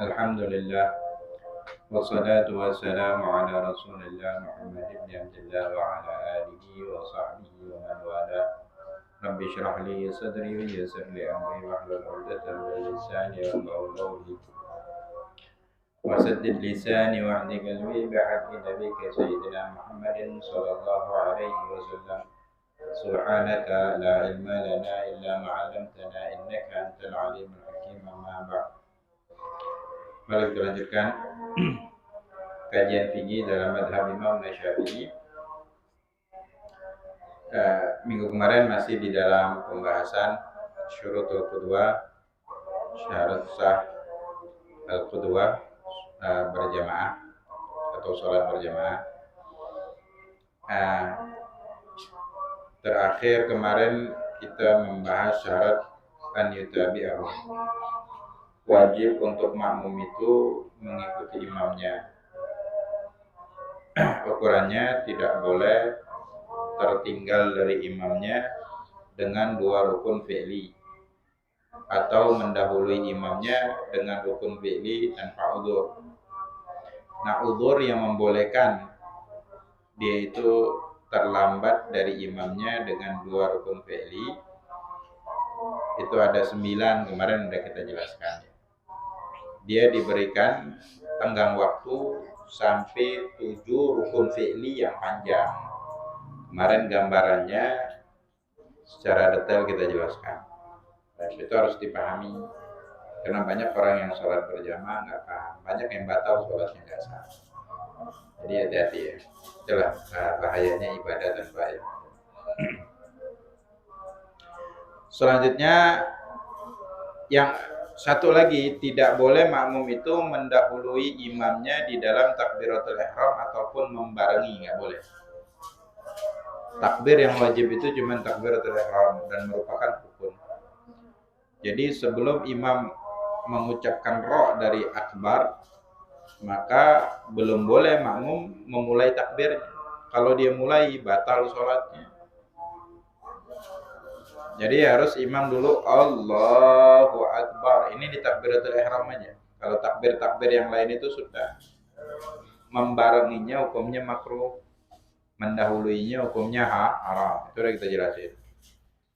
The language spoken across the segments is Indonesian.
Alhamdulillah wassalatu wassalamu ala Rasulillah Muhammad ibn Abdullah wa ala alihi wa sahbihi wa man wala. Rabbi shrah li sadri wa yassir li amri wahlul 'uqdatam min lisani yafqahu qawli. Wasaddid lisani wahdi qalbi bihaqqi nabiyyika sayyidina Muhammadin sallallahu alaihi wasallam. Subhanaka la ilma lana illa ma 'allamtana innaka antal alimul hakim. Amma ba'd. Mari kita lanjutkan kajian fikih dalam madhab Imam Syafi'i. Minggu kemarin masih di dalam pembahasan syurutul qudwah, syarat sah al-qudwah berjamaah atau sholat berjamaah. Terakhir kemarin kita membahas syarat an yutabi'ahu. Wajib untuk makmum itu mengikuti imamnya. Ukurannya tidak boleh tertinggal dari imamnya dengan dua rukun fi'li atau mendahului imamnya dengan rukun fi'li tanpa udzur. Nah, udzur yang membolehkan dia itu terlambat dari imamnya dengan dua rukun fi'li itu ada 9, kemarin sudah kita jelaskan. Dia diberikan tenggang waktu sampai 7 rukun fi'li yang panjang. Kemarin gambarannya secara detail kita jelaskan. Dan itu harus dipahami karena banyak orang yang sholat berjamaah nggak paham, banyak yang batal sholatnya nggak sah. Jadi hati-hati ya. Itulah bahayanya ibadah tanpa ilmu. Selanjutnya yang satu lagi, tidak boleh makmum itu mendahului imamnya di dalam takbiratul ihram ataupun membarengi, nggak boleh. Takbir yang wajib itu cuma takbiratul ihram dan merupakan rukun. Jadi sebelum imam mengucapkan ro dari akbar, maka belum boleh makmum memulai takbir. Kalau dia mulai, batal sholatnya. Jadi harus imam dulu Allahu Akbar. Ini di takbiratul ihram aja. Kalau takbir-takbir yang lain itu sudah membarenginya hukumnya makruh, mendahuluinya hukumnya haram. Itu udah kita jelasin.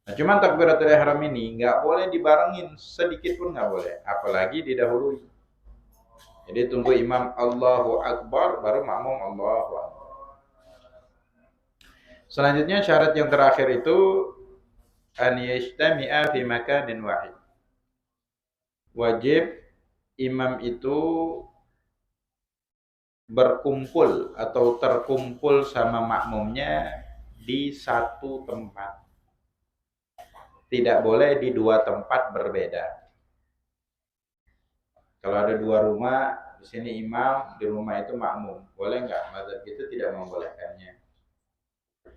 Nah, cuman takbiratul ihram ini nggak boleh dibarengin, sedikit pun nggak boleh, apalagi didahului. Jadi tunggu imam Allahu Akbar baru makmum Allahu Akbar. Selanjutnya syarat yang terakhir itu an yajtami'a fi makanin wahid. Wajib imam itu berkumpul atau terkumpul sama makmumnya di satu tempat. Tidak boleh di dua tempat berbeda. Kalau ada dua rumah, di sini imam, di rumah itu makmum, boleh nggak? Mazhab itu tidak membolehkannya.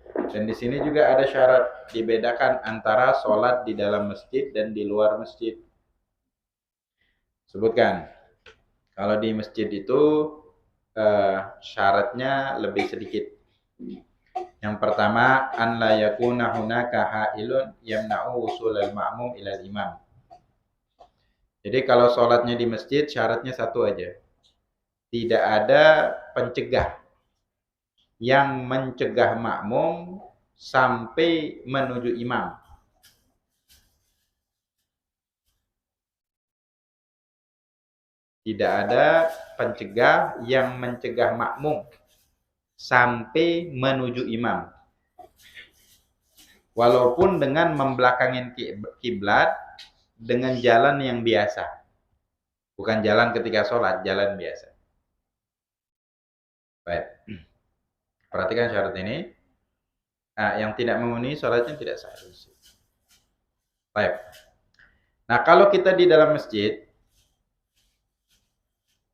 Dan di sini juga ada syarat, dibedakan antara sholat di dalam masjid dan di luar masjid. Sebutkan, kalau di masjid itu syaratnya lebih sedikit. Yang pertama, an la yakuna hunaka ha'ilun yamna'u wusulal ma'mum ilal imam. Jadi kalau sholatnya di masjid, syaratnya satu aja. Tidak ada pencegah yang mencegah makmum sampai menuju imam. Tidak ada pencegah yang mencegah makmum sampai menuju imam. Walaupun dengan membelakangin kiblat dengan jalan yang biasa. Bukan jalan ketika sholat, jalan biasa. Baik. Perhatikan syarat ini. Yang tidak memenuhi sholatnya tidak sah. Baik. Nah, kalau kita di dalam masjid,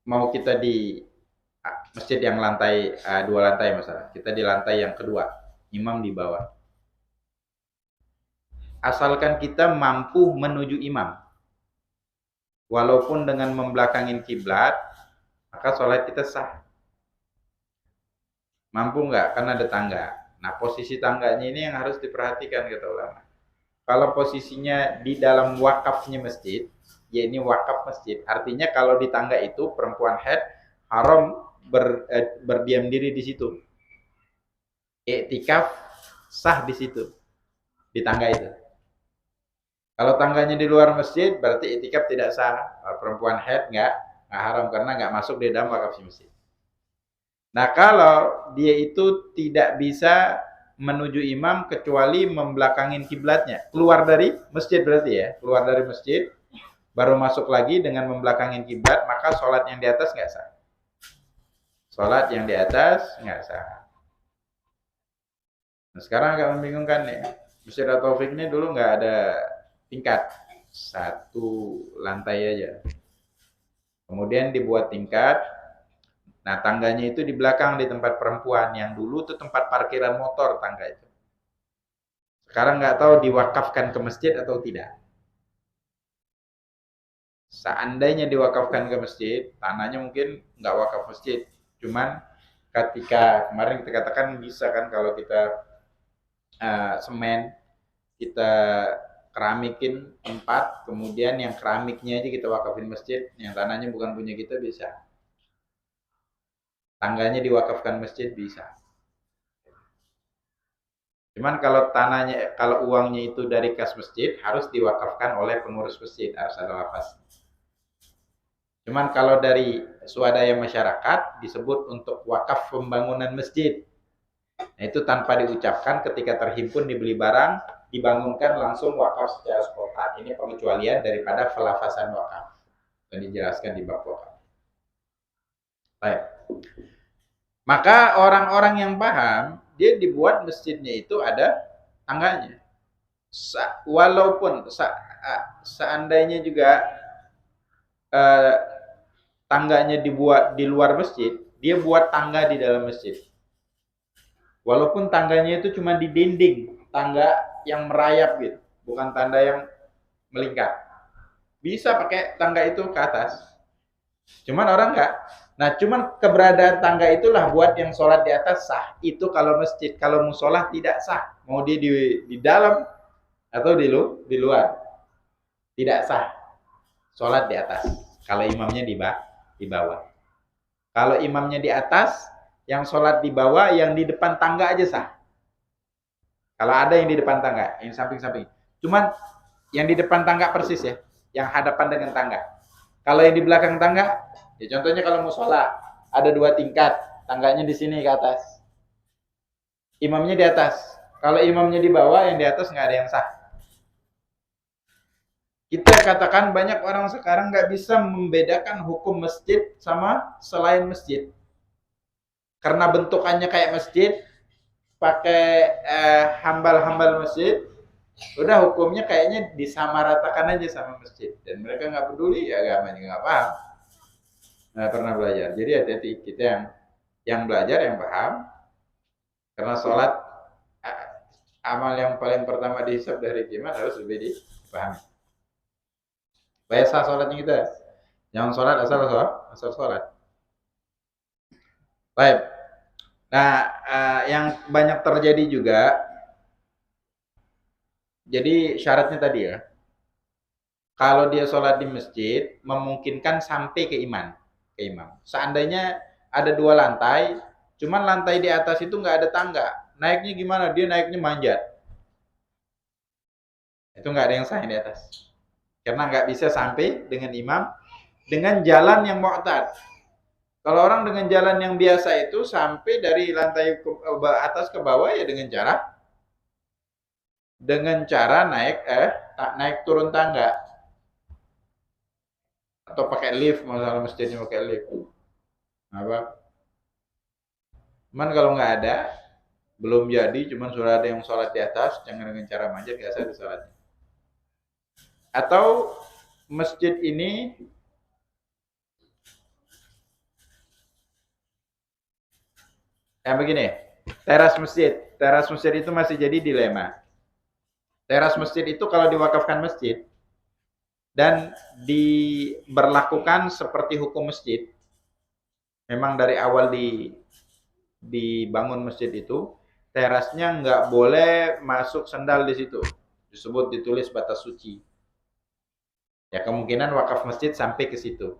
mau kita di masjid yang lantai 2 lantai misalnya, kita di lantai yang kedua, imam di bawah. Asalkan kita mampu menuju imam, walaupun dengan membelakangin kiblat, maka sholat kita sah. Mampu nggak? Kan ada tangga. Nah, posisi tangganya ini yang harus diperhatikan kata ulama. Kalau posisinya di dalam wakafnya masjid, ya ini wakaf masjid. Artinya kalau di tangga itu perempuan haid haram berdiam diri di situ. Iktikaf sah di situ, di tangga itu. Kalau tangganya di luar masjid berarti iktikaf tidak sah. Perempuan haid nggak haram karena nggak masuk di dalam wakaf masjid. Nah kalau dia itu tidak bisa menuju imam kecuali membelakangin kiblatnya, keluar dari masjid berarti ya, keluar dari masjid baru masuk lagi dengan membelakangin kiblat, maka sholat yang di atas nggak sah. Sholat yang di atas nggak sah. Nah, sekarang agak membingungkan nih. Masjid At-Taufik ini dulu nggak ada tingkat, satu lantai aja. Kemudian dibuat tingkat. Nah, tangganya itu di belakang di tempat perempuan, yang dulu itu tempat parkiran motor tangga itu. Sekarang nggak tahu diwakafkan ke masjid atau tidak. Seandainya diwakafkan ke masjid, tanahnya mungkin nggak wakaf masjid. Cuman ketika kemarin kita katakan bisa kan kalau kita semen, kita keramikin tempat, kemudian yang keramiknya aja kita wakafin masjid, yang tanahnya bukan punya kita bisa. Tangganya diwakafkan masjid bisa. Cuman kalau tanahnya, kalau uangnya itu dari kas masjid harus diwakafkan oleh pengurus masjid, harus ada lapas. Cuman kalau dari swadaya masyarakat disebut untuk wakaf pembangunan masjid. Nah, itu tanpa diucapkan ketika terhimpun dibeli barang, dibangunkan langsung wakaf secara spontan. Ini pengecualian daripada pelafasan wakaf yang dijelaskan di bab wakaf. Baik. Maka orang-orang yang paham, dia dibuat masjidnya itu ada tangganya. Walaupun seandainya juga tangganya dibuat di luar masjid, dia buat tangga di dalam masjid. Walaupun tangganya itu cuma di dinding, tangga yang merayap gitu, bukan tangga yang melingkar. Bisa pakai tangga itu ke atas. Cuman orang enggak. Nah, cuman keberadaan tangga itulah buat yang sholat di atas sah. Itu kalau masjid, kalau musola tidak sah. Mau dia di dalam atau di luar, tidak sah. Sholat di atas. Kalau imamnya di bawah. Kalau imamnya di atas, yang sholat di bawah, yang di depan tangga aja sah. Kalau ada yang di depan tangga, yang samping-samping. Cuman yang di depan tangga persis ya, yang hadapan dengan tangga. Kalau yang di belakang tangga, ya contohnya kalau musola ada 2 tingkat, tangganya di sini ke atas, imamnya di atas. Kalau imamnya di bawah, yang di atas nggak ada yang sah. Kita katakan banyak orang sekarang nggak bisa membedakan hukum masjid sama selain masjid, karena bentukannya kayak masjid, pakai hambal-hambal masjid, udah hukumnya kayaknya disamaratakan aja sama masjid, dan mereka nggak peduli, ya agamanya nggak paham. Nah, pernah belajar. Jadi hati-hati kita yang belajar, yang paham. Karena sholat amal yang paling pertama dihisab dari iman harus lebih dipahami. Supaya sah sholatnya kita. Jangan sholat asal sholat. Baik. Nah, yang banyak terjadi juga, jadi syaratnya tadi ya, kalau dia sholat di masjid memungkinkan sampai ke imam. Seandainya ada 2 lantai, cuman lantai di atas itu nggak ada tangga, naiknya gimana? Dia naiknya manjat, itu nggak ada yang sah di atas, karena nggak bisa sampai dengan imam dengan jalan yang mu'tad. Kalau orang dengan jalan yang biasa itu sampai dari lantai ke atas ke bawah ya dengan cara naik turun tangga atau pakai lift, masalah masjidnya pakai lift. Apa? Cuman kalau nggak ada, belum jadi, cuman sudah ada yang sholat di atas, jangan dengan cara manjat, nggak sah sholatnya. Atau masjid ini yang begini, teras masjid itu masih jadi dilema. Teras masjid itu kalau diwakafkan masjid dan diberlakukan seperti hukum masjid, memang dari awal dibangun masjid itu, terasnya nggak boleh masuk sandal di situ. Ditulis batas suci. Ya kemungkinan wakaf masjid sampai ke situ.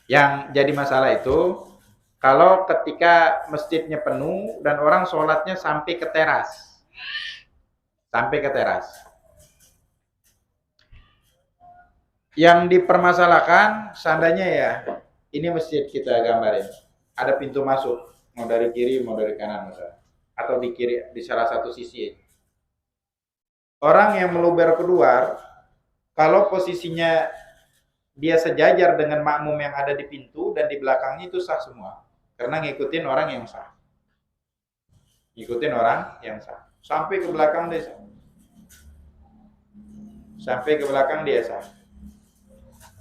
Yang jadi masalah itu kalau ketika masjidnya penuh dan orang sholatnya sampai ke teras. Sampai ke teras. Yang dipermasalahkan seandainya ya, ini masjid kita gambarin. Ada pintu masuk, mau dari kiri, mau dari kanan misalnya. Atau di kiri, di salah satu sisi. Orang yang meluber keluar, kalau posisinya dia sejajar dengan makmum yang ada di pintu dan di belakangnya itu sah semua. Karena ngikutin orang yang sah. Ngikutin orang yang sah. Sampai ke belakang dia sah. Sampai ke belakang dia sah.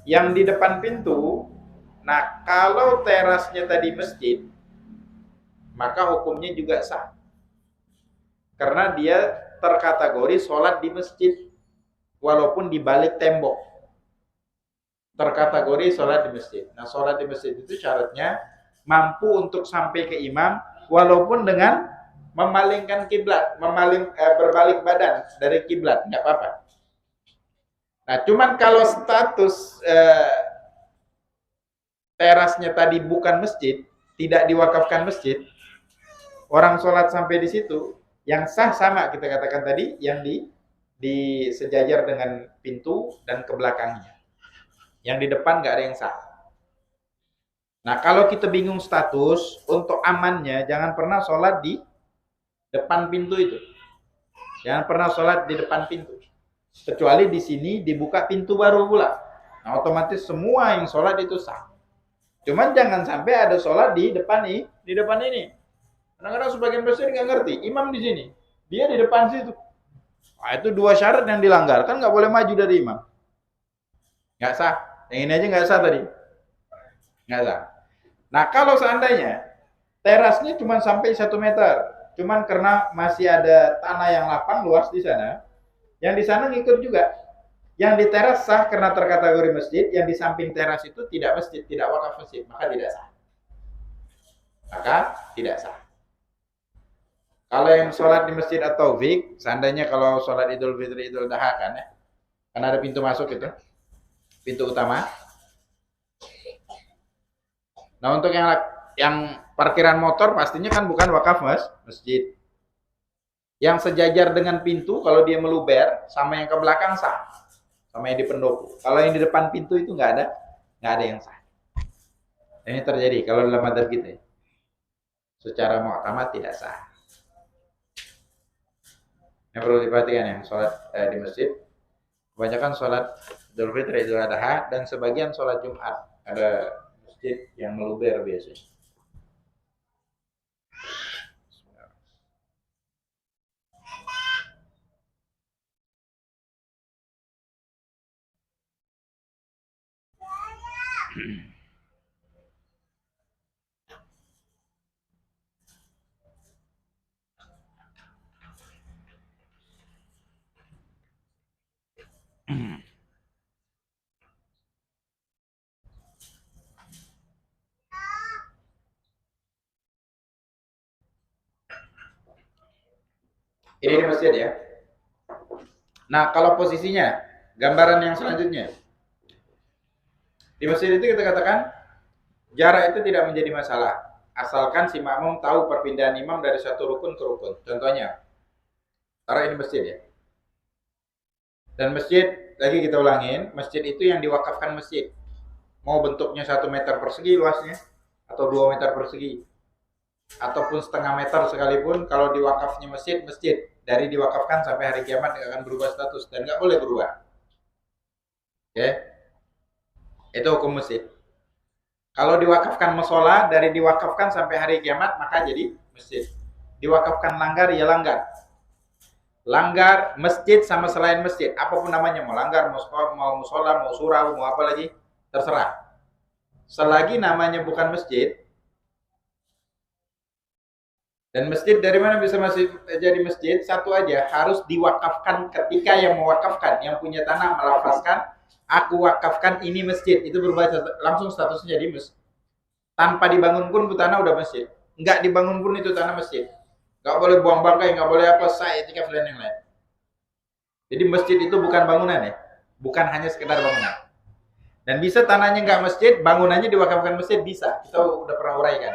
Yang di depan pintu, nah kalau terasnya tadi masjid, maka hukumnya juga sah. Karena dia terkategori sholat di masjid, walaupun di balik tembok. Terkategori sholat di masjid. Nah, sholat di masjid itu syaratnya mampu untuk sampai ke imam, walaupun dengan memalingkan kiblat, berbalik badan dari kiblat, nggak apa-apa. Nah, cuman kalau status terasnya tadi bukan masjid, tidak diwakafkan masjid, orang sholat sampai di situ, yang sah sama kita katakan tadi, yang di sejajar dengan pintu dan ke belakangnya. Yang di depan nggak ada yang sah. Nah, kalau kita bingung status, untuk amannya jangan pernah sholat di depan pintu itu. Jangan pernah sholat di depan pintu. Kecuali di sini dibuka pintu baru pula. Nah, otomatis semua yang sholat itu sah. Cuman jangan sampai ada sholat di depan ini. Kadang-kadang sebagian besar nggak ngerti. Imam di sini, dia di depan situ. Nah, itu dua syarat yang dilanggar. Kan nggak boleh maju dari imam. Nggak sah. Yang ini aja nggak sah tadi. Nggak sah. Nah, kalau seandainya terasnya cuma sampai 1 meter, cuman karena masih ada tanah yang lapang luas di sana, yang di sana ngikut juga. Yang di teras sah karena terkategori masjid, yang di samping teras itu tidak masjid, tidak wakaf masjid, maka tidak sah. Maka tidak sah. Kalau yang sholat di masjid atau taufik, seandainya kalau sholat Idul Fitri, Idul Adha kan ya, karena ada pintu masuk itu, pintu utama. Nah, untuk yang parkiran motor pastinya kan bukan wakaf masjid. Yang sejajar dengan pintu kalau dia meluber sama yang ke belakang sah. Sama yang di pendopo. Kalau yang di depan pintu itu nggak ada yang sah. Ini terjadi kalau dalam madzhab kita. Secara mu'tamad tidak sah. Yang perlu diperhatikan yang sholat di masjid, kebanyakan sholat Idul Fitri, Idul Adha, dan sebagian sholat Jumat. Ada masjid yang meluber biasanya. Ini di masjid ya. Nah, kalau posisinya, gambaran yang selanjutnya. Di masjid itu kita katakan, jarak itu tidak menjadi masalah. Asalkan si makmum tahu perpindahan imam dari satu rukun ke rukun. Contohnya, taruh ini masjid ya. Dan masjid, lagi kita ulangin, masjid itu yang diwakafkan masjid. Mau bentuknya 1 meter persegi luasnya, atau 2 meter persegi, ataupun setengah meter sekalipun, kalau diwakafnya masjid, dari diwakafkan sampai hari kiamat nggak akan berubah status dan nggak boleh berubah. Oke, itu hukum masjid. Kalau diwakafkan musola, dari diwakafkan sampai hari kiamat maka jadi masjid. Diwakafkan langgar ya langgar. Langgar masjid sama selain masjid, apapun namanya, mau langgar, mau musola, mau surau, mau apa lagi, terserah. Selagi namanya bukan masjid. Dan masjid dari mana bisa masih jadi masjid? Satu aja, harus diwakafkan ketika yang mewakafkan, yang punya tanah melafazkan, aku wakafkan ini masjid. Itu berubah langsung statusnya jadi masjid. Tanpa dibangun pun itu tanah udah masjid. Enggak dibangun pun itu tanah masjid. Enggak boleh buang bangkai, enggak boleh apa, saya etika dan yang lain. Jadi masjid itu bukan bangunan ya. bukan hanya sekedar bangunan. Dan bisa tanahnya nggak masjid, bangunannya diwakafkan masjid, bisa. Kita udah pernah uraikan.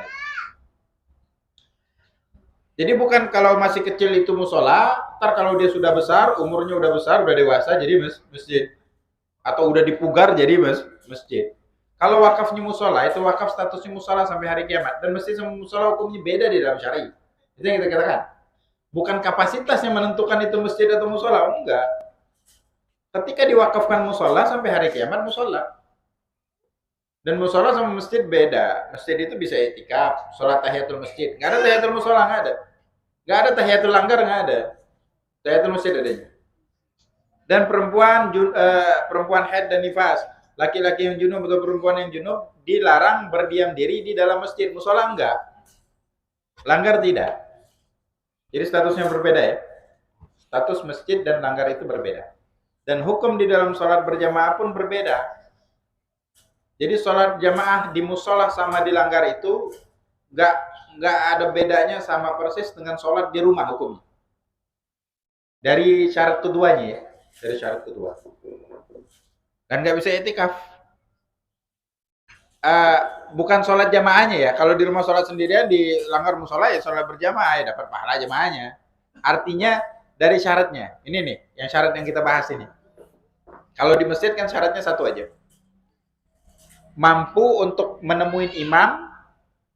Jadi bukan kalau masih kecil itu musola, ntar kalau dia sudah besar, umurnya udah besar, udah dewasa, jadi masjid. Atau udah dipugar jadi masjid. Kalau wakafnya musola, itu wakaf statusnya musola sampai hari kiamat. Dan masjid sama musola hukumnya beda di dalam syari. Itu yang kita katakan. Bukan kapasitas yang menentukan itu masjid atau musola, enggak. Ketika diwakafkan musola sampai hari kiamat musola. Dan musola sama masjid beda. Masjid itu bisa itikaf, sholat tahiyatul masjid. Nggak ada tahiyatul musola, nggak ada. Nggak ada tahiyatul langgar, nggak ada. Tahiyatul masjid adanya. Dan perempuan haid dan nifas, laki-laki yang junub atau perempuan yang junub dilarang berdiam diri di dalam masjid. Musola enggak, langgar tidak. Jadi statusnya berbeda ya. Status masjid dan langgar itu berbeda. Dan hukum di dalam sholat berjamaah pun berbeda. Jadi sholat jamaah di musola sama di langgar itu nggak ada bedanya, sama persis dengan sholat di rumah hukumnya. Dari syarat keduanya ya. Dari syarat kedua. Dan nggak bisa etikaf. Bukan sholat jamaahnya ya. Kalau di rumah sholat sendirian, di langgar musola ya sholat berjamaah ya, dapat pahala jamaahnya. Artinya dari syaratnya. Ini nih, yang syarat yang kita bahas ini. Kalau di masjid kan syaratnya satu aja. Mampu untuk menemui imam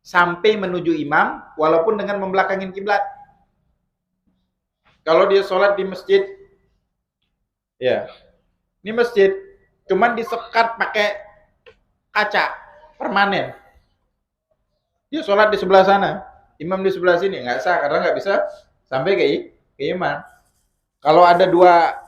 sampai menuju imam walaupun dengan membelakangin kiblat. Kalau dia sholat di masjid, ya, ini masjid, cuman disekat pakai kaca permanen. Dia sholat di sebelah sana, imam di sebelah sini, nggak sah karena nggak bisa sampai ke imam. Kalau ada dua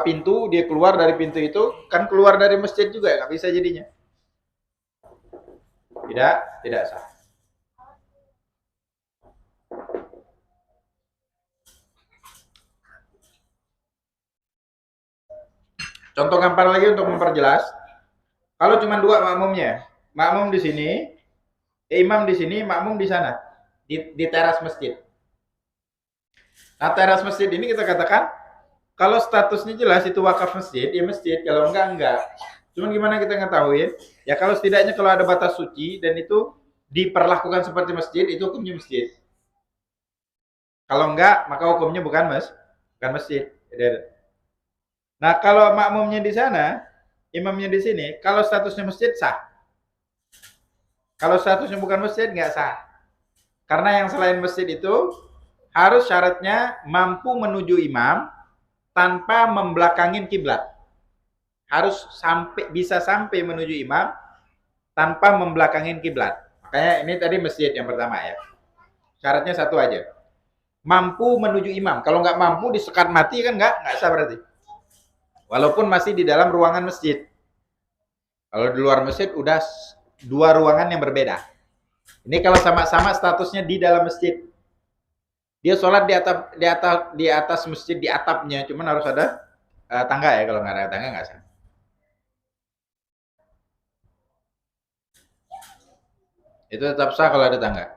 pintu, dia keluar dari pintu itu, kan keluar dari masjid juga, nggak bisa jadinya. Tidak sah. Contoh gampang lagi untuk memperjelas. Kalau cuma dua makmumnya, makmum di sini, imam di sini, makmum di sana, di teras masjid. Nah, teras masjid ini kita katakan, kalau statusnya jelas itu wakaf masjid, ya masjid. Kalau enggak. Cuman gimana kita ngetahuin? Ya kalau setidaknya kalau ada batas suci dan itu diperlakukan seperti masjid, itu hukumnya masjid. Kalau enggak, maka hukumnya bukan masjid. Nah, kalau makmumnya di sana, imamnya di sini, kalau statusnya masjid sah. Kalau statusnya bukan masjid nggak sah. Karena yang selain masjid itu harus syaratnya mampu menuju imam tanpa membelakangin kiblat. Harus bisa sampai menuju imam tanpa membelakangin kiblat. Makanya ini tadi masjid yang pertama ya. Syaratnya satu aja. Mampu menuju imam. Kalau nggak mampu disekat mati kan nggak sah berarti. Walaupun masih di dalam ruangan masjid. Kalau di luar masjid udah dua ruangan yang berbeda. Ini kalau sama-sama statusnya di dalam masjid. Dia sholat di atas masjid, di atapnya, cuman harus ada tangga ya. Kalau nggak ada tangga nggak sah. Itu tetap sah kalau ada tangga.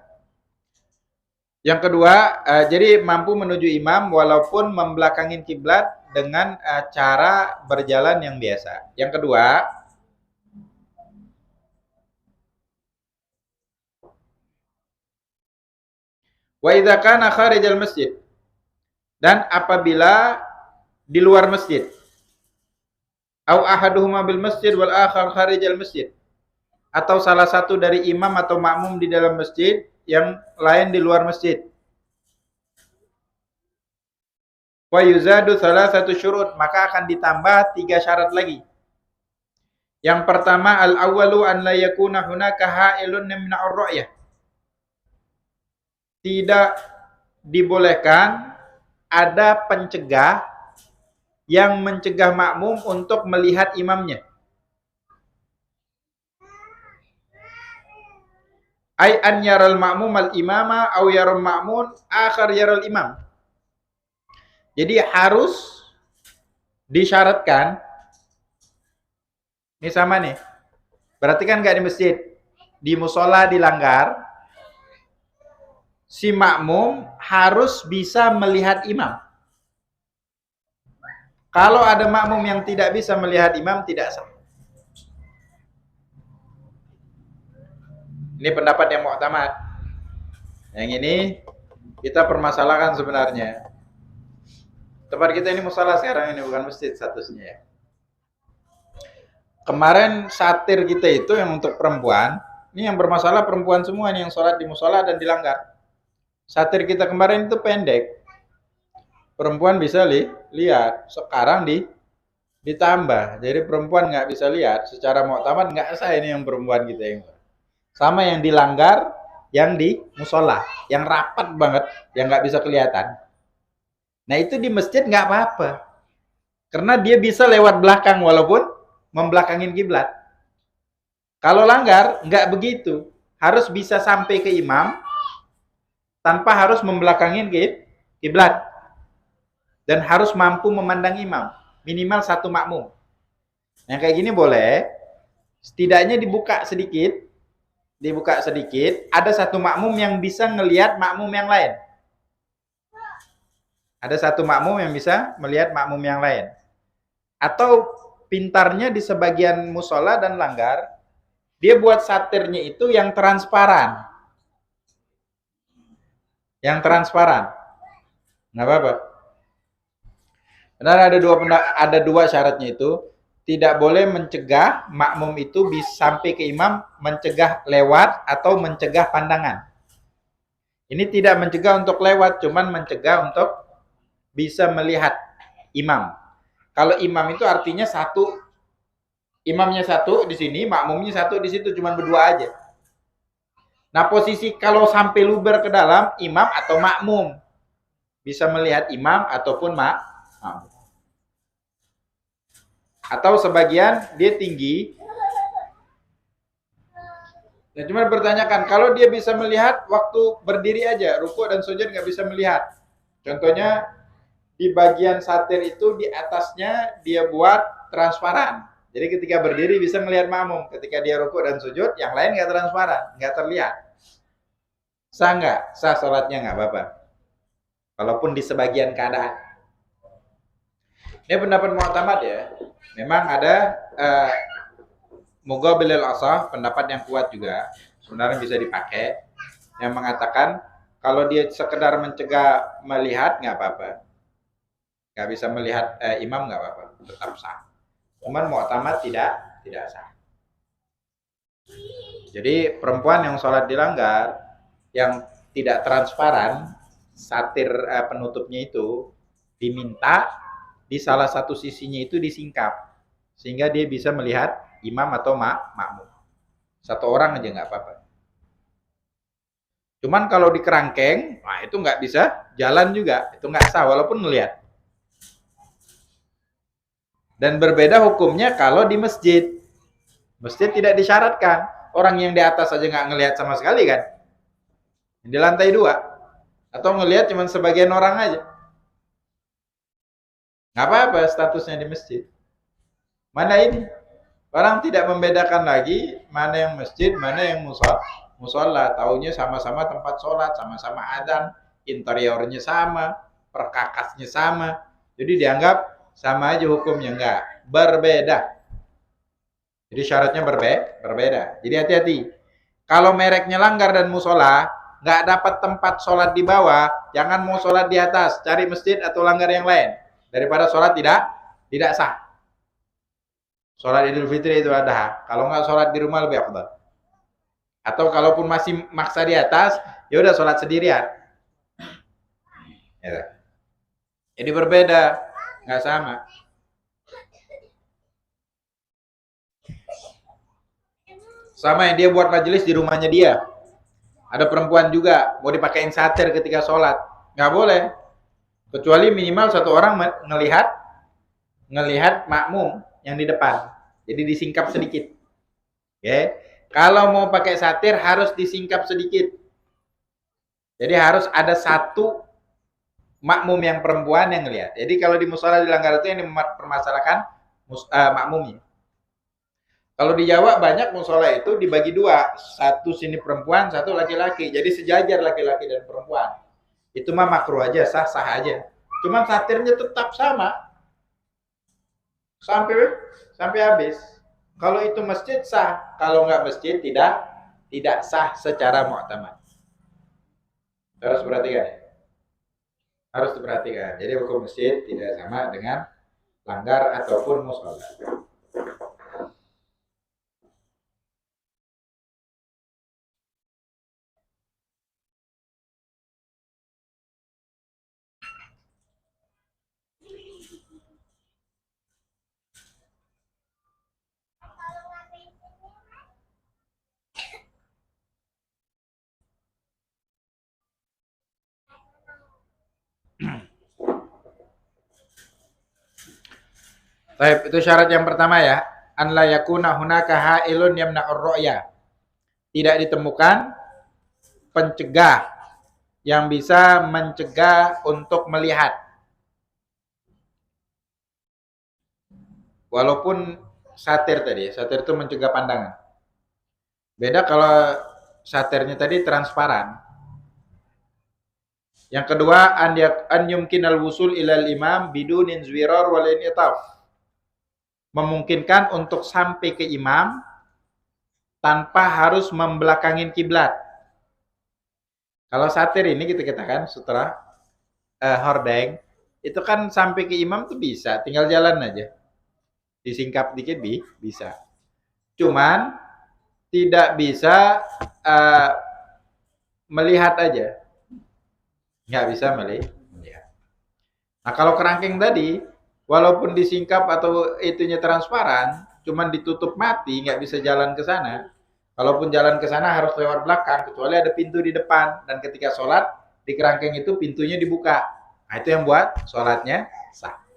Yang kedua, jadi mampu menuju imam walaupun membelakangin kiblat dengan cara berjalan yang biasa. Yang kedua, wa idza kana kharijal masjid, dan apabila di luar masjid, au ahaduhuma bil masjid wal akhar kharijal masjid, atau salah satu dari imam atau makmum di dalam masjid, yang lain di luar masjid. Wa yuzadu salasatu syurut, maka akan ditambah 3 syarat lagi. Yang pertama, al-awwalu an la yakuna hunaka ha'ilun yamna'ur ru'yah. Tidak dibolehkan ada pencegah yang mencegah makmum untuk melihat imamnya. Ai an yaral ma'mum al-imama aw yaral ma'mun akhar yaral imam. Jadi harus disyaratkan, ini sama nih, berarti kan nggak di masjid, di musola, di langgar, si makmum harus bisa melihat imam. Kalau ada makmum yang tidak bisa melihat imam, tidak sah. Ini pendapat yang mu'tamad. Yang ini kita permasalahkan sebenarnya. Tempat kita ini musalah sekarang ini, bukan masjid statusnya ya. Kemarin satir kita itu yang untuk perempuan, ini yang bermasalah perempuan semua nih yang sholat di musola dan dilanggar. Satir kita kemarin itu pendek. Perempuan bisa lihat, sekarang ditambah. Jadi perempuan nggak bisa lihat, secara mu'tamad nggak sah ini yang perempuan kita yang. Sama yang dilanggar, yang di musola, yang rapat banget, yang nggak bisa kelihatan. Nah itu di masjid nggak apa-apa, karena dia bisa lewat belakang walaupun membelakangin kiblat. Kalau langgar nggak begitu, harus bisa sampai ke imam tanpa harus membelakangin kiblat, dan harus mampu memandang imam, minimal satu makmum. Yang kayak gini boleh, setidaknya dibuka sedikit, ada satu makmum yang bisa ngelihat makmum yang lain. Ada satu makmum yang bisa melihat makmum yang lain. Atau pintarnya di sebagian musola dan langgar, dia buat satirnya itu yang transparan. Yang transparan. Nggak apa-apa. Benar, ada dua syaratnya itu. Tidak boleh mencegah makmum itu bisa sampai ke imam, mencegah lewat atau mencegah pandangan. Ini tidak mencegah untuk lewat, cuman mencegah untuk bisa melihat imam. Kalau imam itu artinya satu, imamnya satu di sini, makmumnya satu di situ, cuman berdua aja. Nah posisi kalau sampai luber ke dalam, imam atau makmum bisa melihat imam ataupun makmum. Atau sebagian dia tinggi. Nah, cuma bertanyakan, kalau dia bisa melihat waktu berdiri aja, rukuk dan sujud nggak bisa melihat. Contohnya di bagian satir itu di atasnya dia buat transparan. Jadi ketika berdiri bisa melihat makmum, ketika dia rukuk dan sujud, yang lain nggak transparan, nggak terlihat. Sah nggak? Sah sholatnya nggak apa-apa. Walaupun di sebagian keadaan. Ini pendapat mu'tamad ya. Memang ada Muqabilul Asah, pendapat yang kuat juga, sebenarnya bisa dipakai, yang mengatakan kalau dia sekedar mencegah melihat nggak apa-apa, nggak bisa melihat imam nggak apa-apa, tetap sah. Cuman mu'tamad tidak sah. Jadi perempuan yang sholat dilanggar, yang tidak transparan, satir penutupnya itu diminta di salah satu sisinya itu disingkap, sehingga dia bisa melihat imam atau makmum. Satu orang aja nggak apa-apa. Cuman kalau di kerangkeng, nah itu nggak bisa jalan juga, itu nggak sah walaupun ngelihat. Dan berbeda hukumnya kalau di masjid. Masjid tidak disyaratkan. Orang yang di atas aja nggak ngelihat sama sekali kan. Di lantai 2. Atau ngelihat cuma sebagian orang aja. Nggak apa-apa statusnya di masjid. Mana ini? Orang tidak membedakan lagi mana yang masjid, mana yang musola. Taunya sama-sama tempat sholat, sama-sama adzan, interiornya sama, perkakasnya sama. Jadi dianggap sama aja hukumnya, enggak, berbeda. Jadi syaratnya berbeda. Jadi hati-hati. Kalau mereknya langgar dan musola, nggak dapat tempat sholat di bawah, jangan mau sholat di atas, cari masjid atau langgar yang lain. Daripada sholat tidak sah. Sholat Idul Fitri itu ada. Kalau nggak sholat di rumah lebih afdal. Atau kalaupun masih maksa di atas, ya udah sholat sendirian. Ya. Jadi berbeda, nggak sama. Sama yang dia buat majelis di rumahnya dia. Ada perempuan juga mau dipakein satir ketika sholat, nggak boleh. Kecuali minimal satu orang ngelihat makmum yang di depan. Jadi disingkap sedikit. Oke. Kalau mau pakai satir harus disingkap sedikit. Jadi harus ada satu makmum yang perempuan yang ngelihat. Jadi kalau di musola dilanggar itu yang dipermasalahkan makmumnya. Kalau di Jawa banyak musola itu dibagi dua, satu sini perempuan, satu laki-laki. Jadi sejajar laki-laki dan perempuan. Itu mah makruh aja, sah-sah aja. Cuman satirnya tetap sama sampai sampai habis. Kalau itu masjid sah, kalau nggak masjid tidak sah secara mu'tamad. Harus perhatikan. Harus diperhatikan. Jadi hukum masjid tidak sama dengan langgar ataupun musola. Baik, itu syarat yang pertama ya. An la yakuna hunaka ha'ilun yamna'ur ru'ya. Tidak ditemukan pencegah yang bisa mencegah untuk melihat. Walaupun satir tadi, satir itu mencegah pandangan. Beda kalau satirnya tadi transparan. Yang kedua, an yumkinal wusul ilal imam bidunin zwirar wal initaf. Memungkinkan untuk sampai ke imam tanpa harus membelakangin kiblat. Kalau satir ini kita katakan sutra hordeng, itu kan sampai ke imam tuh bisa, tinggal jalan aja. Disingkap dikit bisa. Cuman tidak bisa melihat aja. Nggak bisa melihat. Nah kalau kerangkeng tadi, walaupun disingkap atau itunya transparan, cuman ditutup mati, nggak bisa jalan ke sana. Kalaupun jalan ke sana harus lewat belakang, kecuali ada pintu di depan. Dan ketika sholat, di kerangkeng itu pintunya dibuka. Nah itu yang buat sholatnya sah.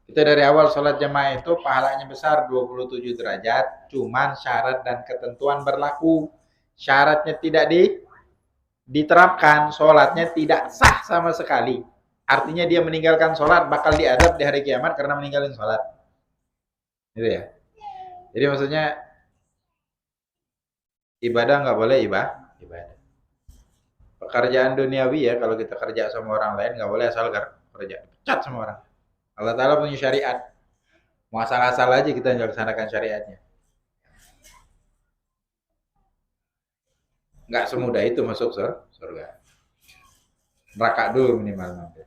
Kita dari awal sholat jamaah itu pahalanya besar 27 derajat, cuman syarat dan ketentuan berlaku. Syaratnya tidak diterapkan, sholatnya tidak sah sama sekali. Artinya dia meninggalkan sholat bakal diazab di hari kiamat karena meninggalkan sholat. Gitu ya. Jadi maksudnya ibadah nggak boleh ibadah. Pekerjaan duniawi ya, kalau kita kerja sama orang lain nggak boleh asal kerja, pecat sama orang. Allah Ta'ala punya syariat. Mau asal-asal aja kita melaksanakan syariatnya. Nggak semudah itu masuk surga. Neraka dulu minimal nanti.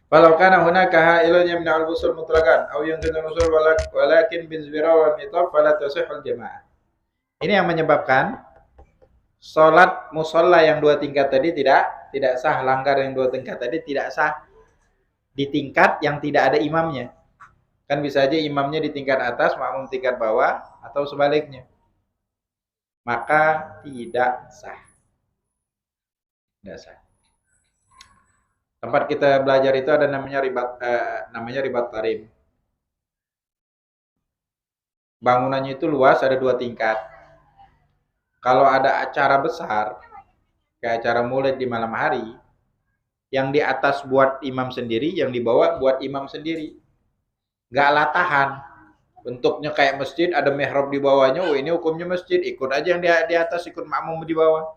Walau kana hunaka ha'ilun yamna'ul wusul mutlaqan aw yumkinu wusul walakin bin zwira wa mitaf fala tasihul jamaah. Ini yang menyebabkan salat musalla yang dua tingkat tadi tidak sah, langgar yang dua tingkat tadi tidak sah di tingkat yang tidak ada imamnya. Kan bisa aja imamnya di tingkat atas, makmum tingkat bawah, atau sebaliknya. Maka tidak sah. Tidak sah. Tempat kita belajar itu ada namanya ribat tarim. Bangunannya itu luas, ada dua tingkat. Kalau ada acara besar, kayak acara maulid di malam hari, yang di atas buat imam sendiri, yang di bawah buat imam sendiri. Nggak latahan. Bentuknya kayak masjid, ada mihrab di bawahnya. Oh ini hukumnya masjid, ikut aja yang di atas, ikut makmum di bawah.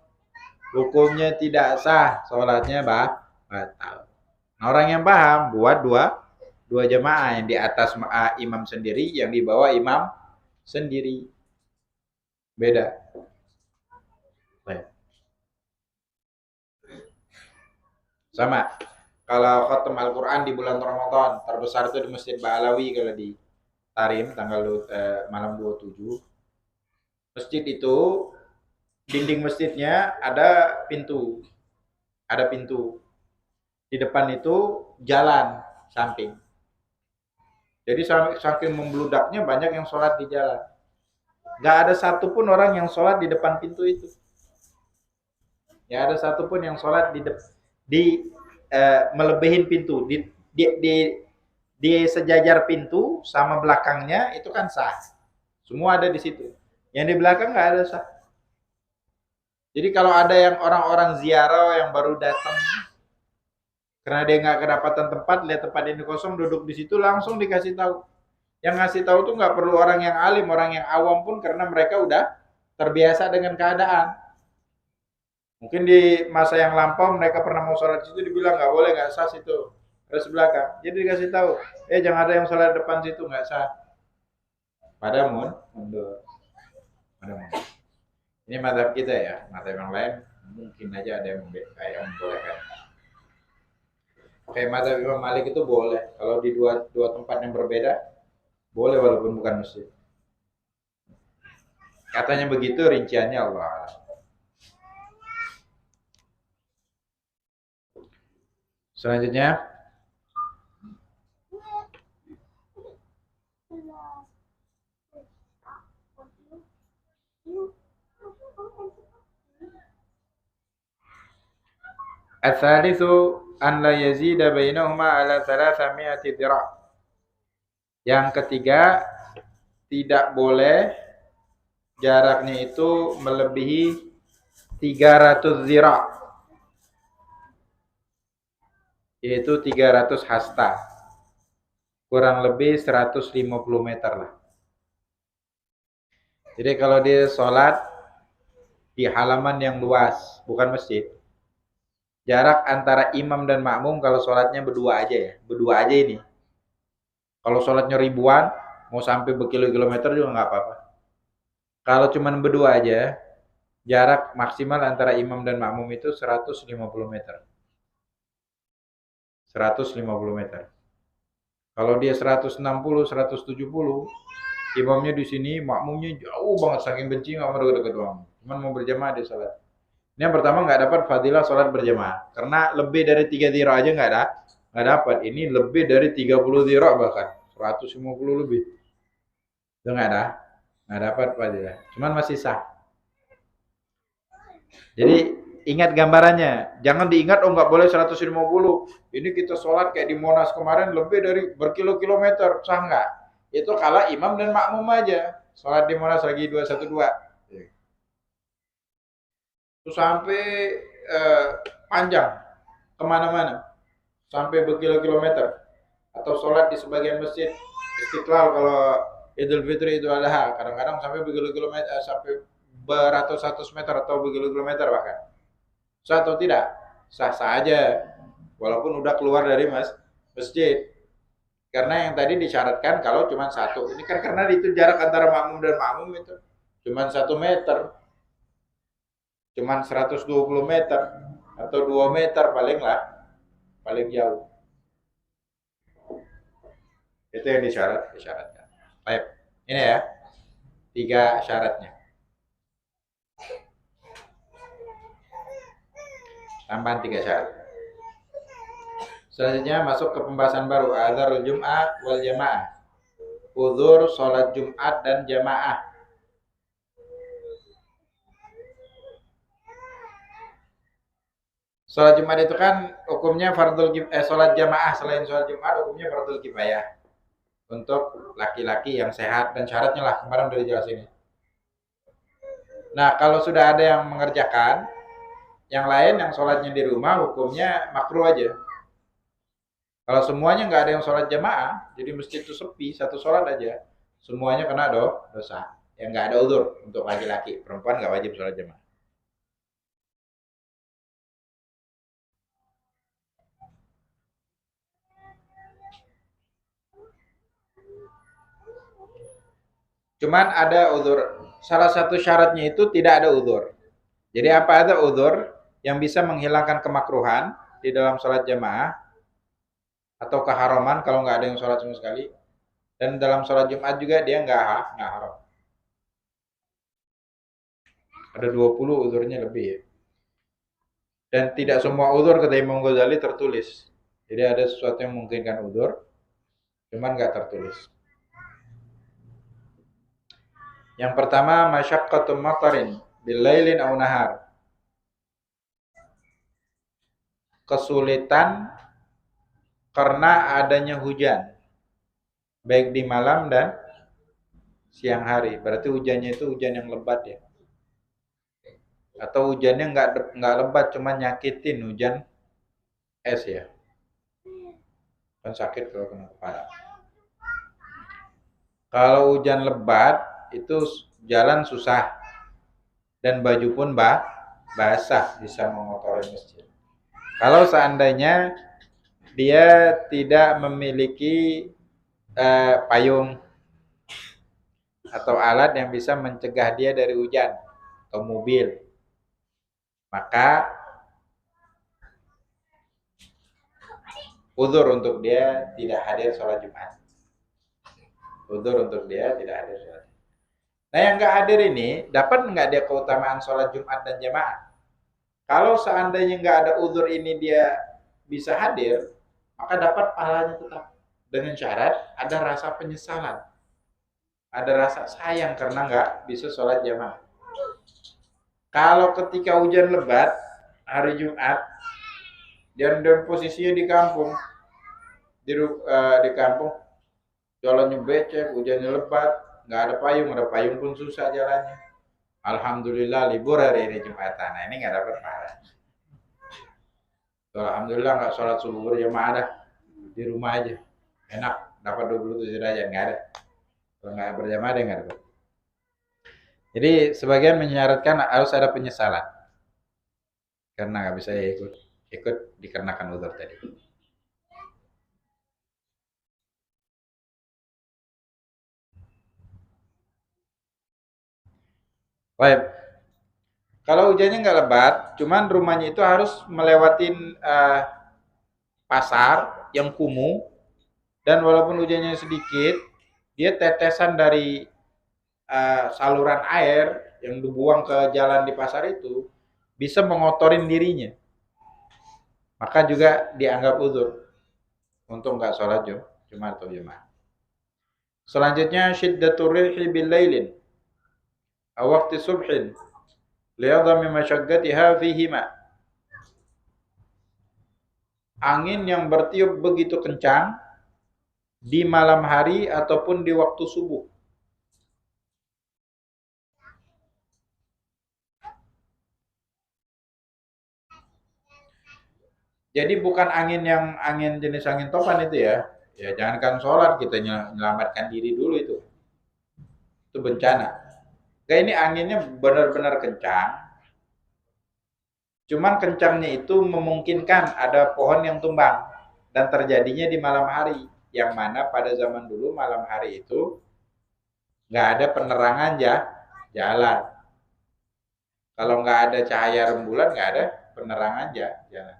Hukumnya tidak sah, sholatnya batal. Nah, orang yang paham buat dua jamaah, yang di atas imam sendiri, yang di bawah imam sendiri. Beda. Sama. Kalau khatam Al-Quran di bulan Ramadan, terbesar itu di Masjid Ba'alawi kalau di Tarim, tanggal malam 27. Masjid itu, dinding masjidnya ada pintu. Ada pintu. Di depan itu jalan samping. Jadi saking membludaknya banyak yang sholat di jalan. Gak ada satupun orang yang sholat di depan pintu itu. Gak ada satupun yang sholat melebihin pintu. Di sejajar pintu sama belakangnya itu kan sah. Semua ada di situ. Yang di belakang nggak ada sah. Jadi kalau ada yang orang-orang ziarah yang baru datang Karena dia nggak kedapatan tempat, lihat tempat ini kosong, duduk di situ langsung dikasih tahu. Yang ngasih tahu tuh nggak perlu orang yang alim, orang yang awam pun karena mereka udah terbiasa dengan keadaan. Mungkin di masa yang lampau mereka pernah mau sholat situ dibilang nggak boleh, nggak sah situ, harus belakang. Jadi dikasih tahu, jangan ada yang sholat depan situ, nggak sah. Pada mundur. Ini mazhab kita ya, mazhab yang lain mungkin aja ada yang membolehkan. Kayak mazhab Imam Malik itu boleh, kalau di dua tempat yang berbeda boleh walaupun bukan masjid. Katanya begitu, rinciannya Allah. Selanjutnya Ats-tsalitsu an la yazida bainahuma ala 300 dhira'. Yang ketiga, tidak boleh jaraknya itu melebihi 300 dhira', yaitu 300 hasta. Kurang lebih 150 meter lah. Jadi kalau dia sholat di halaman yang luas, bukan masjid, jarak antara imam dan makmum kalau sholatnya berdua aja ini. Kalau sholatnya ribuan, mau sampai berkilo-kilometer juga nggak apa-apa. Kalau cuma berdua aja, jarak maksimal antara imam dan makmum itu 150 meter. 150 meter. Kalau dia 160, 170, imamnya di sini, makmumnya jauh banget, saking benci nggak mau deket-deket doang. Cuman mau berjamaah di sholat. Ini yang pertama nggak dapat fadilah sholat berjamaah, karena lebih dari 3 dhira aja nggak dapat. Ini lebih dari 30 dhira bahkan 150 lebih. Itu nggak dapat fadilah. Cuman masih sah. Jadi ingat gambarannya, jangan diingat nggak boleh 150. Ini kita sholat kayak di Monas kemarin lebih dari berkilo-kilometer, sah nggak? Itu kalau imam dan makmum aja. Sholat di Monas lagi 212. Itu sampai panjang kemana-mana, sampai berkilo-kilometer. Atau sholat di sebagian masjid Istiqlal kalau Idul Fitri itu Adha, kadang-kadang sampai berkilo-kilometer, sampai beratus-ratus meter atau berkilo-kilometer bahkan. Sah atau tidak? Sah-sah aja, walaupun udah keluar dari masjid. Karena yang tadi disyaratkan kalau cuma satu. Ini kan karena itu jarak antara makmum dan makmum itu cuma 1 meter. Cuman 120 meter atau 2 meter paling jauh. Itu yang disyaratkan. Baik, ini ya 3 syaratnya. Tambahan 3 syarat. Selanjutnya masuk ke pembahasan baru, adzarul Jum'ah wal jamaah. Uzur sholat Jumat dan jamaah. Sholat Jumat itu kan hukumnya sholat jamaah selain sholat Jumat hukumnya fardhu kifayah untuk laki-laki yang sehat, dan syaratnya lah kemarin udah dijelasin. Nah, kalau sudah ada yang mengerjakan, yang lain yang sholatnya di rumah hukumnya makruh aja. Kalau semuanya nggak ada yang sholat jamaah, jadi masjid itu sepi, satu sholat aja, semuanya kena dosa. Yang nggak ada uzur untuk laki-laki, perempuan nggak wajib sholat jamaah. Cuman ada uzur. Salah satu syaratnya itu tidak ada uzur. Jadi apa ada uzur yang bisa menghilangkan kemakruhan di dalam sholat jamaah atau keharaman kalau nggak ada yang sholat sama sekali, dan dalam sholat Jumat juga dia nggak haram. Ada 20 uzurnya lebih ya. Dan tidak semua uzur kata Imam Ghazali tertulis. Jadi ada sesuatu yang memungkinkan uzur, cuman nggak tertulis. Yang pertama, masyaqqatum matarin bilailin aw nahar. Kesulitan karena adanya hujan, baik di malam dan siang hari. Berarti hujannya itu hujan yang lebat ya. Atau hujannya nggak lebat, cuma nyakitin, hujan es ya. kan sakit kalau kena kepala. Kalau hujan lebat itu jalan susah dan baju pun basah, bisa mengotori masjid. Kalau seandainya dia tidak memiliki payung atau alat yang bisa mencegah dia dari hujan atau mobil, maka uzur untuk dia tidak hadir sholat Jumat. Uzur untuk dia tidak hadir sholat. Nah, yang nggak hadir ini dapat nggak dia keutamaan sholat Jumat dan jamaah? Kalau seandainya nggak ada uzur ini dia bisa hadir, maka dapat pahalanya tetap, dengan syarat ada rasa penyesalan, ada rasa sayang karena nggak bisa sholat jamaah. Kalau ketika hujan lebat hari Jumat dan posisinya di kampung, di kampung jalannya becek, hujannya lebat, nggak ada payung pun susah jalannya. Alhamdulillah libur hari ini Jumatan. Nah, ini nggak dapat pahala. Alhamdulillah nggak sholat subuh berjamaah dah, di rumah aja, enak, dapat 27 derajat, nggak ada. Kalau nggak berjamaah dia nggak dapat. Jadi sebagian menyarankan harus ada penyesalan karena nggak bisa ikut dikarenakan uzur tadi. Baik. Kalau hujannya nggak lebat, cuman rumahnya itu harus melewatin pasar yang kumuh, dan walaupun hujannya sedikit, dia tetesan dari saluran air yang dibuang ke jalan di pasar itu bisa mengotorin dirinya, maka juga dianggap uzur untuk nggak sholat Jumat atau Jumat. Selanjutnya syiddatur rihi bil lailin aw waqti subhin li'adami masyaqqatiha fihima. Angin yang bertiup begitu kencang di malam hari ataupun di waktu subuh. Jadi bukan angin jenis angin topan itu ya. Ya jangankan sholat, kita menyelamatkan diri dulu itu. Itu bencana. Kayak ini anginnya benar-benar kencang. Cuman kencangnya itu memungkinkan ada pohon yang tumbang dan terjadinya di malam hari, yang mana pada zaman dulu malam hari itu nggak ada penerangan jalan. Kalau nggak ada cahaya rembulan, nggak ada penerangan jalan.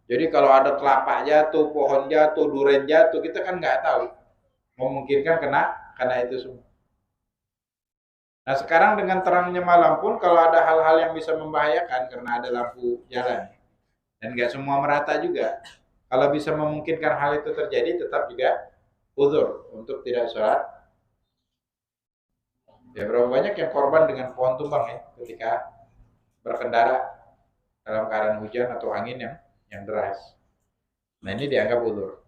Jadi kalau ada kelapa jatuh, pohon jatuh, duren jatuh, kita kan nggak tahu. Memungkinkan kena itu semua. Nah sekarang dengan terangnya malam pun kalau ada hal-hal yang bisa membahayakan karena ada lampu jalan dan nggak semua merata juga, kalau bisa memungkinkan hal itu terjadi tetap juga uzur untuk tidak sholat. Ya berapa banyak yang korban dengan pohon tumbang ya ketika berkendara dalam keadaan hujan atau angin yang deras. Nah ini dianggap uzur.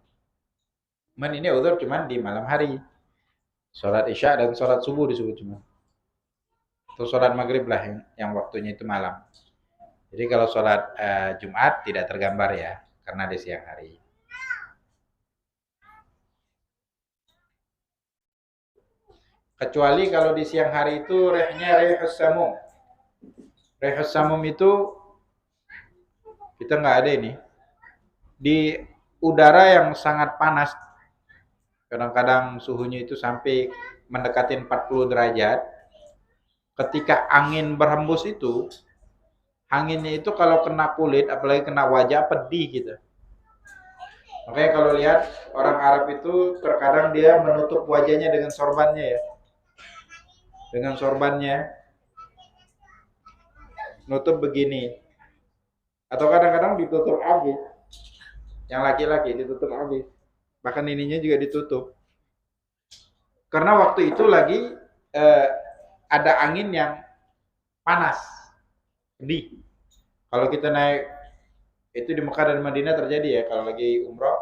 Cuman ini uzur cuman di malam hari. Sholat isya dan sholat subuh disebut cuma. Atau sholat maghrib lah yang waktunya itu malam. Jadi kalau sholat Jumat tidak tergambar ya, karena di siang hari. Kecuali kalau di siang hari itu rehnya rehus samum. Rehus samum itu kita nggak ada ini. Di udara yang sangat panas, kadang-kadang suhunya itu sampai mendekati 40 derajat. Ketika angin berhembus itu, anginnya itu kalau kena kulit, apalagi kena wajah, pedih gitu. Makanya kalau lihat orang Arab itu terkadang dia menutup wajahnya dengan sorbannya ya. Dengan sorbannya. Nutup begini. Atau kadang-kadang ditutup habis. Yang laki-laki ditutup habis. Bahkan ininya juga ditutup. Karena waktu itu lagi ada angin yang panas, pedih. Kalau kita naik itu di Mekah dan Madinah terjadi ya, kalau lagi umroh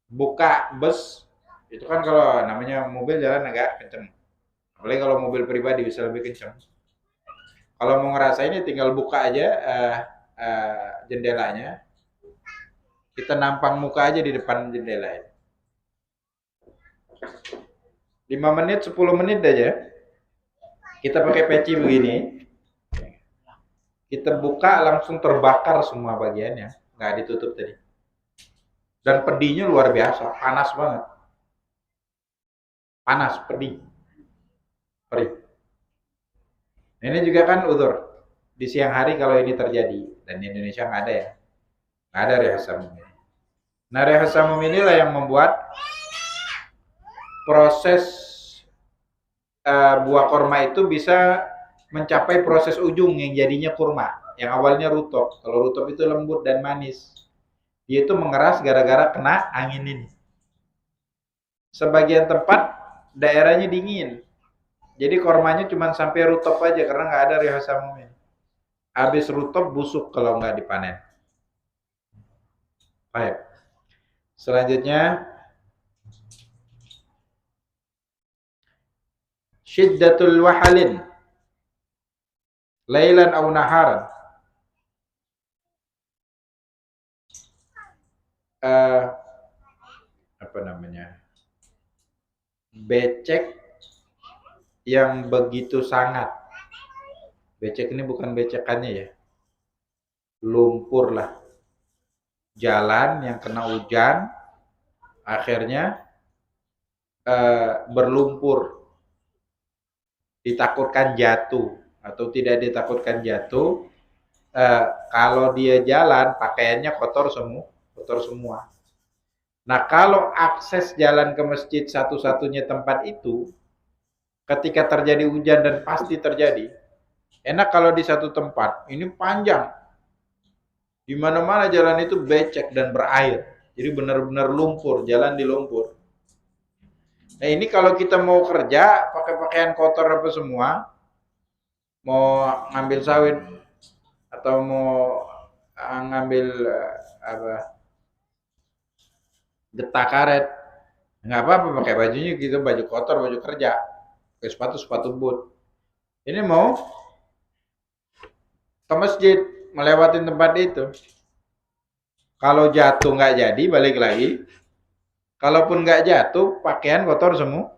buka bus itu kan kalau namanya mobil jalan agak kenceng, apalagi kalau mobil pribadi bisa lebih kenceng. Kalau mau ngerasain ini tinggal buka aja jendelanya, Kita nampang muka aja di depan jendela ini. 5 menit, 10 menit aja. Kita pakai peci begini. Kita buka langsung terbakar semua bagiannya. Nggak ditutup tadi. Dan pedihnya luar biasa. Panas banget. Panas, pedih. Perih. Ini juga kan udzur. Di siang hari kalau ini terjadi. Dan di Indonesia nggak ada ya. Nggak ada reha samum ini. Nah, reha samum inilah yang membuat proses buah kurma itu bisa mencapai proses ujung yang jadinya kurma. Yang awalnya rutop. Kalau rutop itu lembut dan manis. Dia itu mengeras gara-gara kena angin ini. Sebagian tempat daerahnya dingin. Jadi kurmanya cuma sampai rutop aja karena nggak ada reha samum ini. Habis rutop busuk kalau nggak dipanen. Baik. Selanjutnya syiddatul wahalin lailan aw naharan. Apa namanya? Becek yang begitu sangat. Becek ini bukan becekannya ya. Lumpur lah. Jalan yang kena hujan akhirnya berlumpur. Ditakutkan jatuh atau tidak ditakutkan jatuh, kalau dia jalan pakaiannya kotor semua. Nah, kalau akses jalan ke masjid satu-satunya tempat itu ketika terjadi hujan dan pasti terjadi, enak kalau di satu tempat. Ini panjang. Di mana-mana jalan itu becek dan berair. Jadi benar-benar lumpur, jalan di lumpur. Nah, ini kalau kita mau kerja pakai pakaian kotor apa semua, mau ngambil sawit atau mau ngambil getah karet, nggak apa-apa pakai bajunya gitu, baju kotor, baju kerja, pakai sepatu boot. Ini mau ke masjid melewatin tempat itu, kalau jatuh nggak jadi balik lagi, kalaupun nggak jatuh pakaian kotor semua,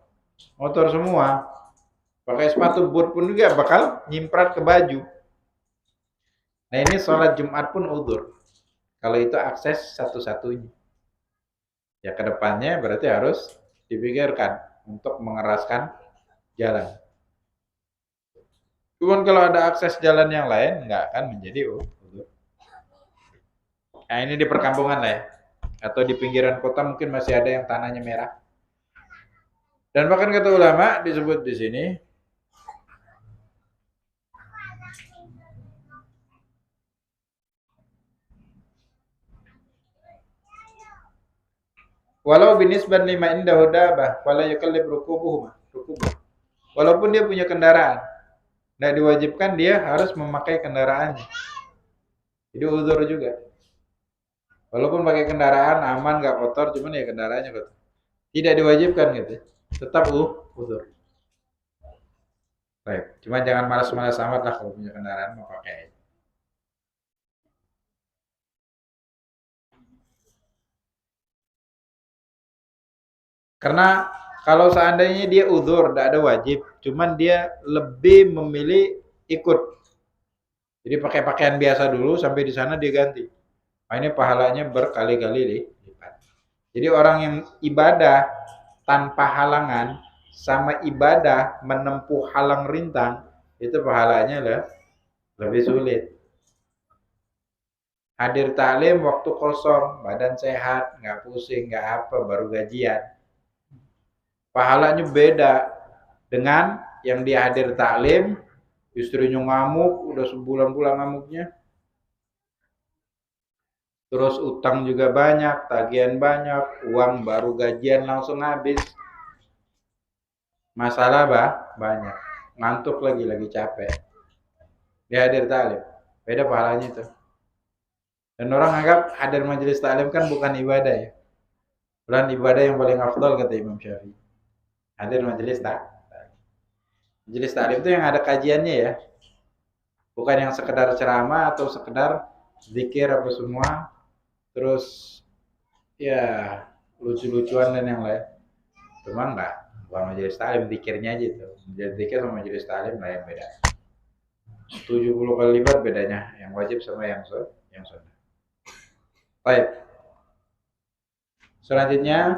pakai sepatu boot pun juga bakal nyimprat ke baju. Nah, ini sholat Jumat pun udzur kalau itu akses satu-satunya. Ya, kedepannya berarti harus dipikirkan untuk mengeraskan jalan. Cuman kalau ada akses jalan yang lain nggak akan menjadi udzur. Nah, ini di perkampungan lah ya, atau di pinggiran kota mungkin masih ada yang tanahnya merah. Dan bahkan kata ulama disebut di sini, walau binisban lima indahu dabah wala yukallib rukubuhuma. Walaupun dia punya kendaraan, tidak diwajibkan dia harus memakai kendaraannya. Jadi udzur juga. Walaupun pakai kendaraan aman, nggak kotor, cuman ya kendaraannya kotor. Tidak diwajibkan gitu. Tetap udzur. Baik, cuma jangan malas-malas amat lah kalau punya kendaraan mau pakai. Karena kalau seandainya dia udzur, tidak ada wajib, cuman dia lebih memilih ikut. Jadi pakai pakaian biasa dulu sampai di sana dia ganti. Nah, ini pahalanya berkali-kali lipat. Jadi orang yang ibadah tanpa halangan sama ibadah menempuh halang rintang itu pahalanya lebih sulit. Hadir taklim waktu kosong, badan sehat, nggak pusing, nggak apa, baru gajian. Pahalanya beda dengan yang dia hadir taklim, istrinya ngamuk, udah sebulan pulang ngamuknya. Terus utang juga banyak, tagihan banyak, uang baru gajian langsung habis. Masalah banyak, ngantuk lagi capek. Dia hadir taklim, beda pahalanya itu. Dan orang anggap hadir majelis taklim kan bukan ibadah ya. Bukan ibadah yang paling afdal kata Imam Syafi'i. Hadir majelis taklim. Majelis taklim itu yang ada kajiannya ya. Bukan yang sekedar ceramah atau sekedar zikir apa semua. Terus ya lucu-lucuan dan yang lain. Cuma enggak, bukan majelis taklim, zikirnya aja tuh. Majelis zikir sama majelis taklim lain beda. 70 kali lipat bedanya yang wajib sama yang sunnah. Baik. Selanjutnya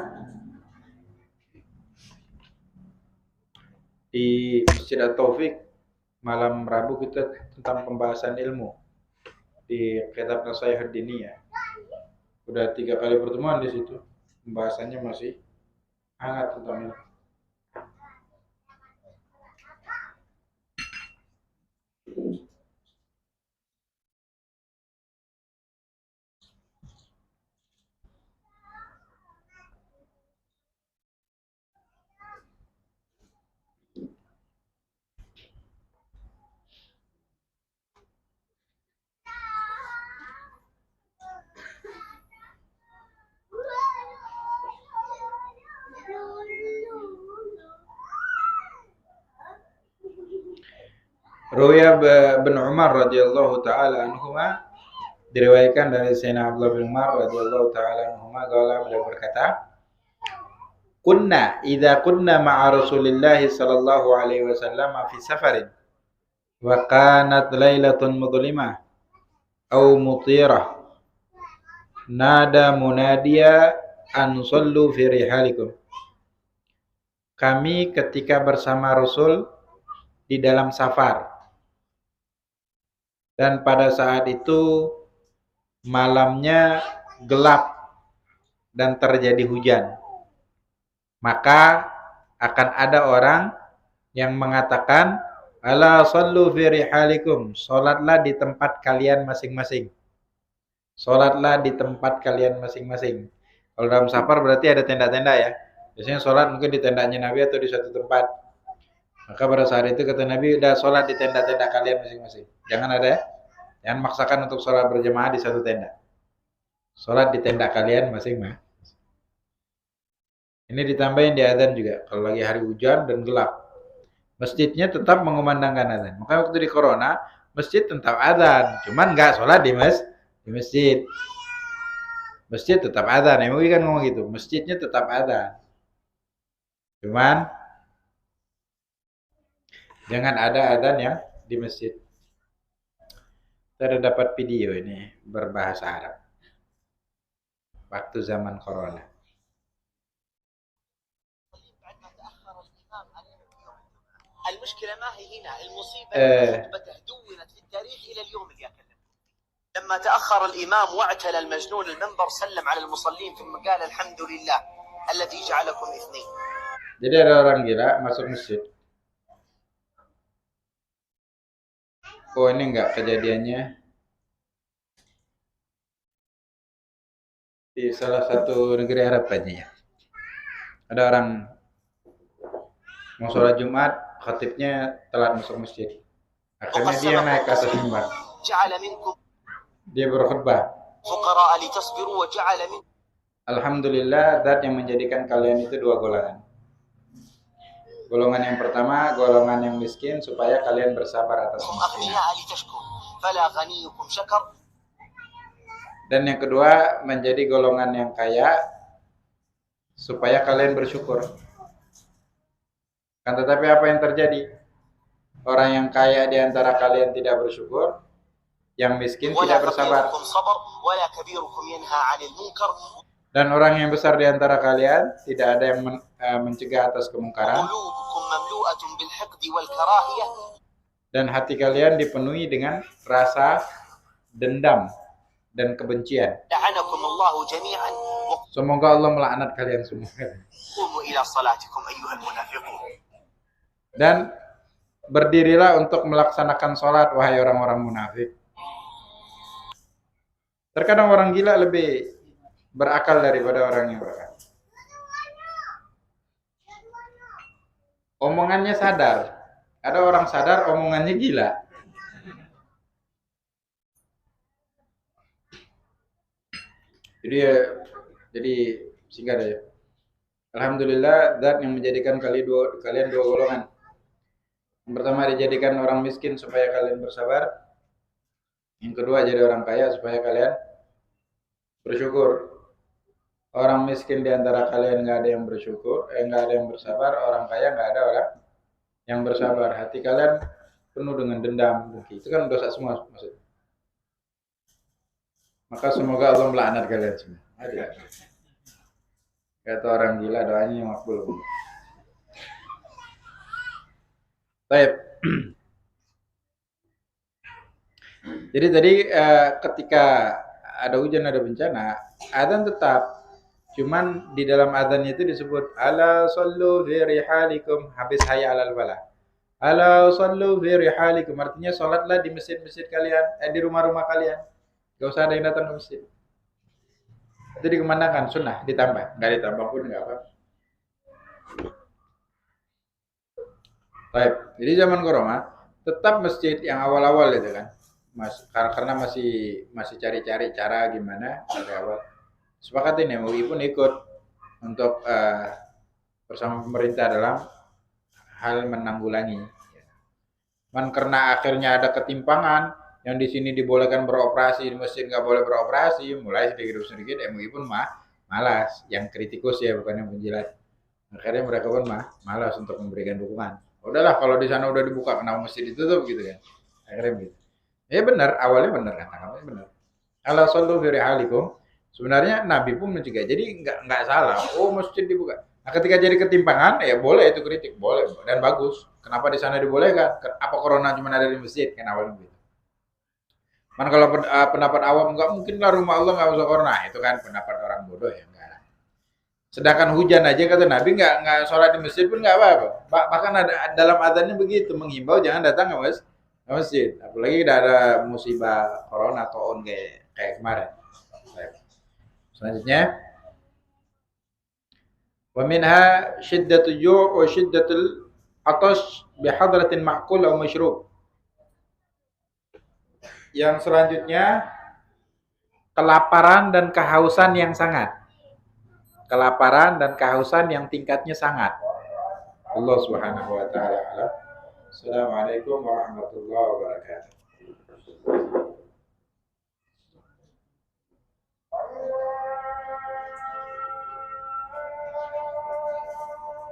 di Masjid At-Taufik malam Rabu kita tentang pembahasan ilmu di kitab Nasihat Diniyah. Udah 3 kali pertemuan di situ. Pembahasannya masih hangat tentang ilmu. Ruya bin Umar radhiyallahu taala anhuma, diriwayatkan dari Sayyidina Abdullah bin Umar radhiyallahu taala anhuma, beliau berkata, "Kunna idza kunna ma'a Rasulillah sallallahu alaihi wasallam fi safarin wa kanat lailatun mudlimah aw mutirah, nada munadiya an sallu fi rihalikum." Kami ketika bersama Rasul di dalam safar, dan pada saat itu malamnya gelap dan terjadi hujan, maka akan ada orang yang mengatakan, ala sallu fi rihalikum, salatlah di tempat kalian masing-masing. Salatlah di tempat kalian masing-masing. Kalau dalam safar berarti ada tenda-tenda ya. Biasanya salat mungkin di tendanya Nabi atau di suatu tempat. Maka pada saat itu kata Nabi, udah sholat di tenda-tenda kalian masing-masing. Jangan ada ya. Jangan maksakan untuk sholat berjamaah di satu tenda. Sholat di tenda kalian masing-masing. Ini ditambahin di adzan juga. Kalau lagi hari hujan dan gelap, masjidnya tetap mengumandangkan adzan. Maka waktu di corona, masjid tetap adzan. Cuman nggak sholat di masjid. Masjid tetap adzan. MUI kan ngomong gitu. Masjidnya tetap adzan. Cuman jangan ada adzan yang di masjid. Saya dapat video ini berbahasa Arab waktu zaman corona. المشكلة ما هي هنا، المصيبة خطبته دونت في التاريخ إلى اليوم اللي أكلم. لما تأخر الإمام واعتلى المجنون المنبر سلم على المصلين ثم قال الحمد لله الذي جعلكم اثنين. Jadi ada orang gila masuk masjid. Oh ini enggak kejadiannya di salah satu negeri Arab aja ya. Ada orang mau sholat Jumat, khatibnya telat masuk masjid. Akhirnya dia naik ke atas mimbar. Dia berkhutbah. Alhamdulillah, zat yang menjadikan kalian itu dua golongan. Golongan yang pertama, golongan yang miskin supaya kalian bersabar atas kemiskinan. Dan yang kedua, menjadi golongan yang kaya supaya kalian bersyukur. Kan tetapi apa yang terjadi? Orang yang kaya di antara kalian tidak bersyukur, yang miskin tidak bersabar. Dan orang yang besar di antara kalian tidak ada yang mencegah atas kemungkaran. Dan hati kalian dipenuhi dengan rasa dendam dan kebencian. Semoga Allah melaknat kalian semua. Dan berdirilah untuk melaksanakan sholat, wahai orang-orang munafik. Terkadang orang gila lebih berakal daripada orang yang berakal. Omongannya sadar. Ada orang sadar, omongannya gila. Jadi singkat aja. Alhamdulillah, zat yang menjadikan kalian dua golongan. Yang pertama dijadikan orang miskin supaya kalian bersabar. Yang kedua jadi orang kaya supaya kalian bersyukur. Orang miskin di antara kalian nggak ada yang bersyukur, nggak ada yang bersabar. Orang kaya nggak ada orang yang bersabar. Hati kalian penuh dengan dendam, dengki. Itu kan dosa semua maksudnya. Maka semoga Allah melaknat kalian semua. Ada. Kata orang gila doanya yang makbul. Baik. Jadi tadi ketika ada hujan, ada bencana, adzan tetap. Cuman di dalam adzannya itu disebut ala sallu fi rihalikum, habis hayya alal falah. Ala sallu fi rihalikum, artinya salatlah di masjid-masjid kalian, di rumah-rumah kalian. Gak usah ada yang datang ke masjid. Itu dikemanakan sunnah, ditambah. Nggak ditambah pun nggak apa. Baik. Jadi zaman corona tetap masjid yang awal-awal itu kan. Karena masih cari-cari cara gimana dari awal. Sepakat ini MUI pun ikut untuk bersama pemerintah dalam hal menanggulangi. Man karena akhirnya ada ketimpangan, yang di sini dibolehkan beroperasi, di masjid nggak boleh beroperasi, mulai sedikit MUI pun malas. Yang kritikus ya, bukan yang menjilat. Akhirnya mereka pun malas untuk memberikan dukungan. Udahlah kalau di sana udah dibuka, kenapa masjid ditutup gitu kan? Akhirnya begitu. Ya benar, awalnya benar kan, awalnya benar. Ala sallu fi rihalikum. Sebenarnya Nabi pun mencegah, jadi nggak salah. Oh masjid dibuka. Nah ketika jadi ketimpangan, ya boleh itu kritik, boleh dan bagus. Kenapa di sana dibolehkan? Apa corona cuma ada di masjid? Kan awalnya begitu. Man kalau pendapat awam nggak mungkin lah rumah Allah nggak masuk corona, itu kan pendapat orang bodoh ya. Enggak. Sedangkan hujan aja kata Nabi nggak sholat di masjid pun nggak apa-apa. Bahkan ada dalam adzannya begitu menghimbau jangan datang ke masjid. Apalagi udah ada musibah corona atau on kayak kemarin. Selanjutnya, wa minha syiddatul ju' wa syiddatul atash bi hadratin ma'kul aw masyrub. Yang selanjutnya, kelaparan dan kehausan yang sangat. Kelaparan dan kehausan yang tingkatnya sangat. Allah Subhanahu wa taala. Assalamualaikum warahmatullahi wabarakatuh.